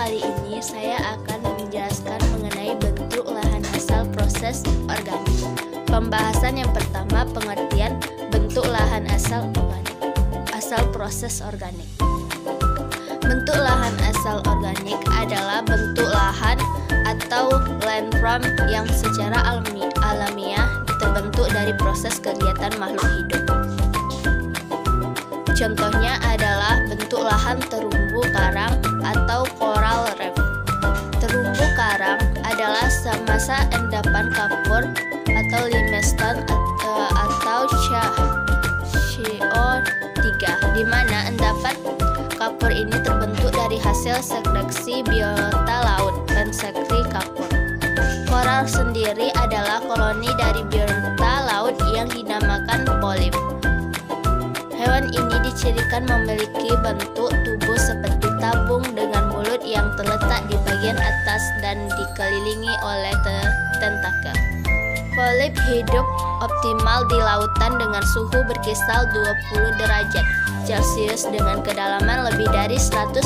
kali ini saya akan menjelaskan mengenai bentuk lahan asal proses organik. Pembahasan yang pertama, pengertian bentuk lahan asal organik. Asal proses organik. Bentuk lahan asal organik adalah bentuk lahan atau landform yang secara alamiah terbentuk dari proses kegiatan makhluk hidup. Contohnya adalah bentuk lahan terumbu karang atau coral reef. Terumbu karang adalah masa endapan kapur atau limestone atau CO3, di mana endapan kapur ini terbentuk dari hasil sekresi biota laut dan sekri kapur. Coral sendiri adalah koloni dari biota laut yang dinamakan polip. Hewan ini dicirikan memiliki bentuk tubuh seperti tabung dengan mulut yang terletak di bagian atas dan dikelilingi oleh tentakel. Polip hidup optimal di lautan dengan suhu berkisar 20 derajat Celcius dengan kedalaman lebih dari 150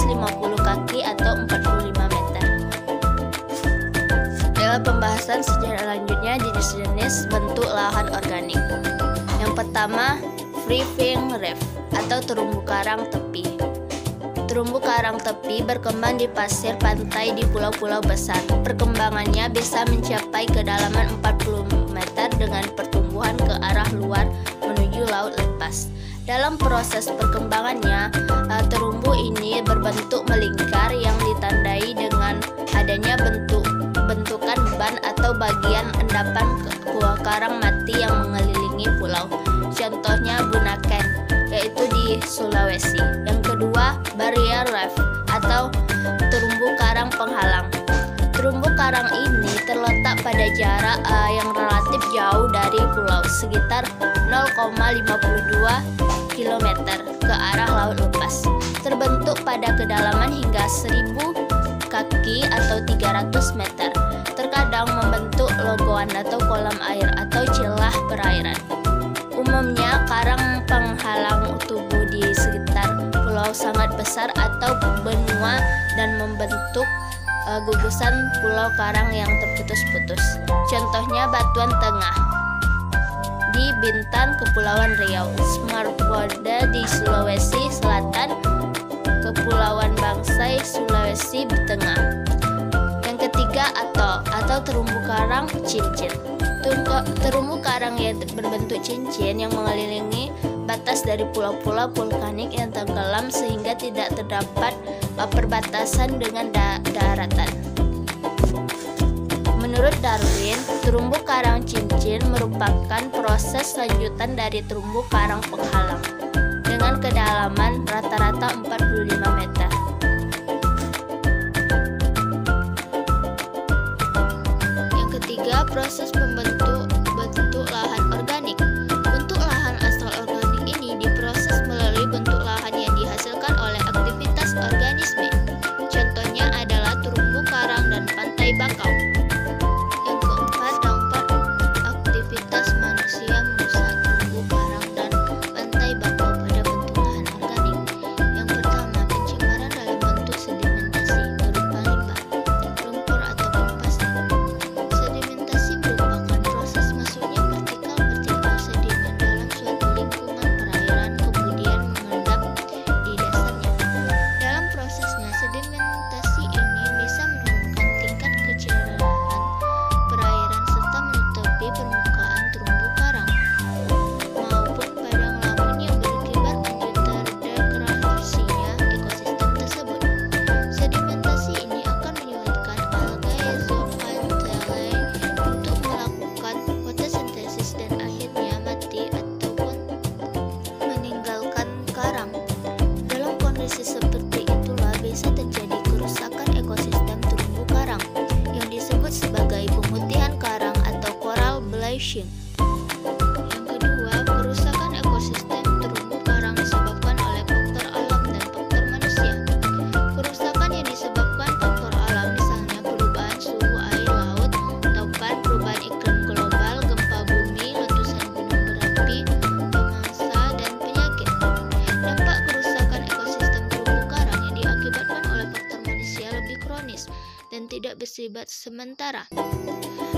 kaki atau 45 meter. Dalam pembahasan selanjutnya jenis-jenis bentuk lahan organik. Yang pertama, Reefing reef atau terumbu karang tepi. Terumbu karang tepi berkembang di pasir pantai di pulau-pulau besar. Perkembangannya bisa mencapai kedalaman 40 meter dengan pertumbuhan ke arah luar menuju laut lepas. Dalam proses perkembangannya, terumbu ini berbentuk melingkar yang ditandai dengan adanya bentukan ban atau bagian endapan karang mati yang mengelilingi pulau. Contohnya Bunaken, yaitu di Sulawesi. Yang kedua, barrier reef atau terumbu karang penghalang. Terumbu karang ini terletak pada jarak yang relatif jauh dari pulau, sekitar 0,52 km ke arah laut lepas. Terbentuk pada kedalaman hingga 1000 kaki atau 300 meter. Terkadang membentuk longgoan atau kolam air atau celah perairan. Umumnya karang penghalang tubuh di sekitar pulau sangat besar atau benua dan membentuk gugusan pulau karang yang terputus-putus. Contohnya Batuan Tengah di Bintan, Kepulauan Riau, Smartwoda di Sulawesi Selatan, Kepulauan Bangsai, Sulawesi Tengah. Yang ketiga, atau terumbu karang cincin. Terumbu karang yang berbentuk cincin yang mengelilingi batas dari pulau-pulau vulkanik yang tenggelam sehingga tidak terdapat perbatasan dengan daratan. Menurut Darwin, terumbu karang cincin merupakan proses lanjutan dari terumbu karang penghalang dengan kedalaman rata-rata 45 meter. Yang ketiga, proses bentuk lahan organik. Bentuk lahan asal organik ini diproses melalui bentuk lahan yang dihasilkan oleh aktivitas organisme. Contohnya adalah terumbu karang dan pantai bakau. Yang keempat, dampak aktivitas manusia merusak terumbu karang dan pantai bakau pada bentuk lahan organik. Yang pertama, pencemaran dalam bentuk sedimentasi berupa limbah, lumpur atau kempasan. Sedimentasi merupakan proses masuknya partikel-partikel sedimen dalam suatu lingkungan perairan kemudian mengendap di dasarnya. Dalam prosesnya, sedimentasi ini bisa menurunkan tingkat kecerahan perairan serta menutupi permukaan terumbu karang maupun padang lamun yang berakibat terdegradasinya ekosistem tersebut. Sedimentasi ini akan menyulitkan algae zooplankton untuk melakukan fotosintesis dan akhirnya mati ataupun meninggalkan karang. Dalam kondisi seperti itulah bisa terjadi kerusakan ekosistem terumbu karang yang disebut sebagai pemutihan karang atau coral bleaching. Yang kedua, kerusakan ekosistem terumbu karang disebabkan oleh faktor alam dan faktor manusia. Kerusakan yang disebabkan faktor alam misalnya perubahan suhu air laut, topan, perubahan iklim global, gempa bumi, letusan gunung berapi, pemangsa, dan penyakit. Dampak kerusakan ekosistem terumbu karang yang diakibatkan oleh faktor manusia lebih kronis. kronis dan tidak bersifat sementara.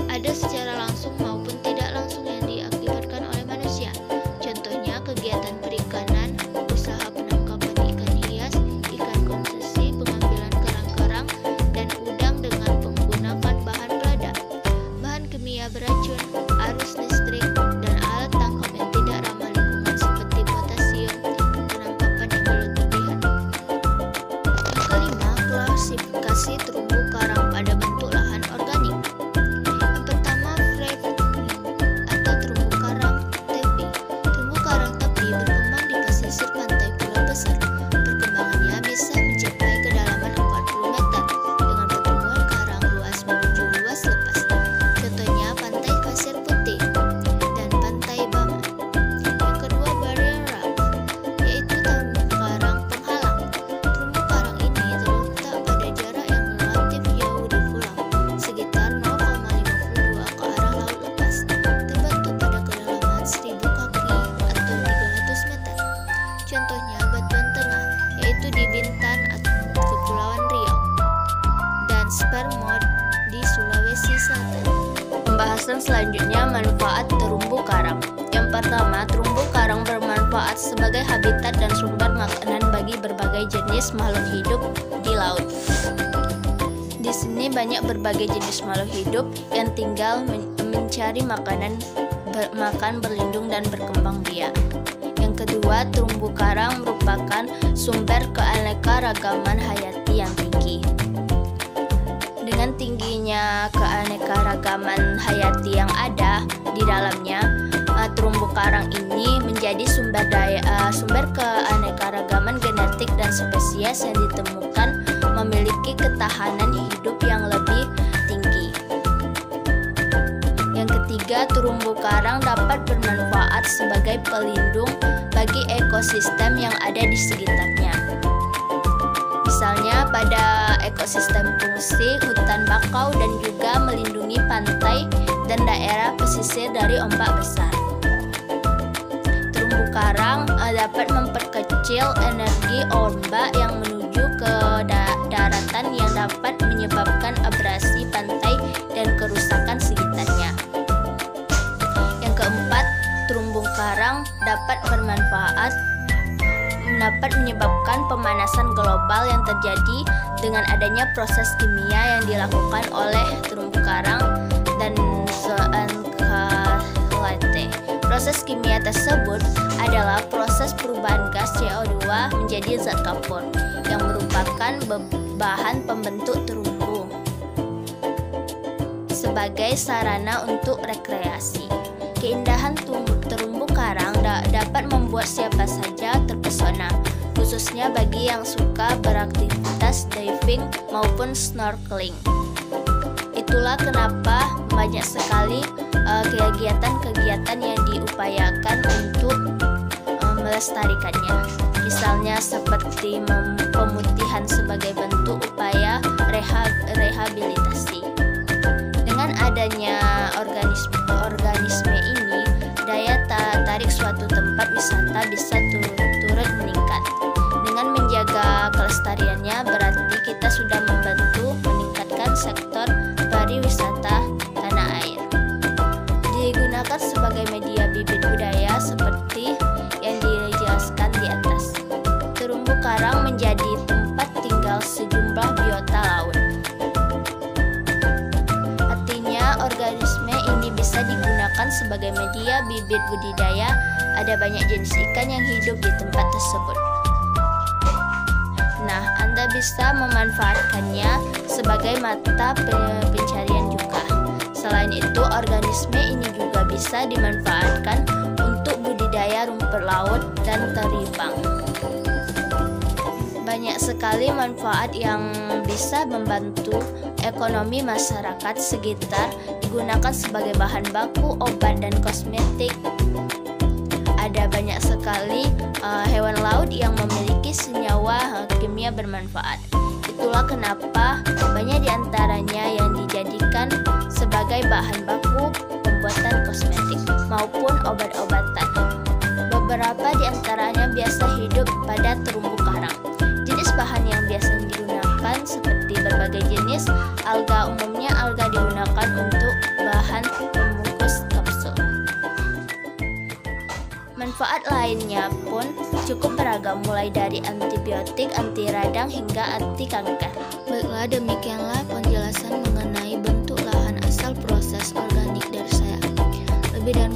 Ada secara langsung maupun tidak langsung yang diakibatkan oleh manusia. Contohnya kegiatan perikanan, usaha penangkapan ikan hias, ikan konsumsi, pengambilan kerang-kerang dan udang dengan menggunakan bahan peledak, bahan kimia beracun, arus listrik, dan alat tangkap yang tidak ramah lingkungan seperti potasium, penangkapan yang berlebihan. Yang kelima, klasifikasi terumbu karang pada bentuk lahan organik. Yang pertama, atau terumbu karang tepi. Terumbu karang tepi berkembang di pesisir pantai pulau besar. Perkembangannya bisa mencapai kedalaman 40 meter dengan pertumbuhan karang luas menuju luas lepas. Contohnya Pantai Pasir Putih dan Pantai Bama. Yang kedua, barrier reef, yaitu terumbu karang penghalang. Terumbu karang ini terletak pada jarak yang relatif jauh di pulau, sekitar 0,52 ke arah laut lepas, terbentuk pada kedalaman 1000 kaki atau 300 meter. Contohnya Batuan Tengah, yaitu di Bintan atau Kepulauan Riau, dan Spermod di Sulawesi Selatan. Pembahasan selanjutnya, manfaat terumbu karang. Yang pertama, terumbu karang bermanfaat sebagai habitat dan sumber makanan bagi berbagai jenis makhluk hidup di laut. Di sini banyak berbagai jenis makhluk hidup yang tinggal mencari makanan, makan, berlindung, dan berkembang biak. Yang kedua, terumbu karang merupakan sumber keanekaragaman hayati yang tinggi. Dengan tingginya keanekaragaman hayati yang ada di dalamnya, terumbu karang ini menjadi sumber keanekaragaman genetik dan spesies yang ditemukan memiliki ketahanan hidup yang lebih tinggi. Yang ketiga, terumbu karang dapat bermanfaat sebagai pelindung bagi ekosistem yang ada di sekitarnya. Misalnya pada ekosistem fungsi, hutan bakau, dan juga melindungi pantai dan daerah pesisir dari ombak besar. Terumbu karang dapat memperkecil energi ombak yang menuju ke daratan yang dapat menyebabkan abrasi pantai dan kerusakan sekitarnya. Yang keempat, terumbu karang dapat menyebabkan pemanasan global yang terjadi dengan adanya proses kimia yang dilakukan oleh terumbu karang dan zooxanthellae. Proses kimia tersebut adalah proses perubahan gas CO2 menjadi zat kapur yang merupakan bahan pembentuk terumbu sebagai sarana untuk rekreasi. Keindahan terumbu karang dapat membuat siapa saja terpesona, khususnya bagi yang suka beraktivitas diving maupun snorkeling. Itulah kenapa banyak sekali kegiatan-kegiatan yang diupayakan untuk melestarikannya. Misalnya seperti pemutihan sebagai bentuk upaya rehabilitasi. Dengan adanya organisme ini, daya tarik suatu tempat wisata bisa turut meningkat. Dengan menjaga kelestariannya, berarti kita sudah membantu meningkatkan sektor pariwisata tanah air. Digunakan sebagai media bibit budaya seperti yang dijelaskan di atas. Terumbu karang menjadi tempat tinggal sejumlah biota laut. Artinya, organisme ini bisa digunakan sebagai media bibit budidaya. Ada banyak jenis ikan yang hidup di tempat tersebut. Nah, Anda bisa memanfaatkannya sebagai mata pencarian juga. Selain itu, organisme ini juga bisa dimanfaatkan untuk budidaya rumput laut dan teripang. Banyak sekali manfaat yang bisa membantu ekonomi masyarakat sekitar, digunakan sebagai bahan baku, obat, dan kosmetik. Ada banyak sekali hewan laut yang memiliki senyawa kimia bermanfaat. Itulah kenapa banyak diantaranya yang dijadikan sebagai bahan baku pembuatan kosmetik maupun obat-obatan. Beberapa diantaranya biasa hidup pada terumbu karang. Jenis bahan yang biasa digunakan seperti berbagai jenis Manfaat lainnya pun cukup beragam, mulai dari antibiotik, anti radang, hingga anti kanker. Baiklah, demikianlah penjelasan mengenai bentuk lahan asal proses organik dari saya. Lebih dan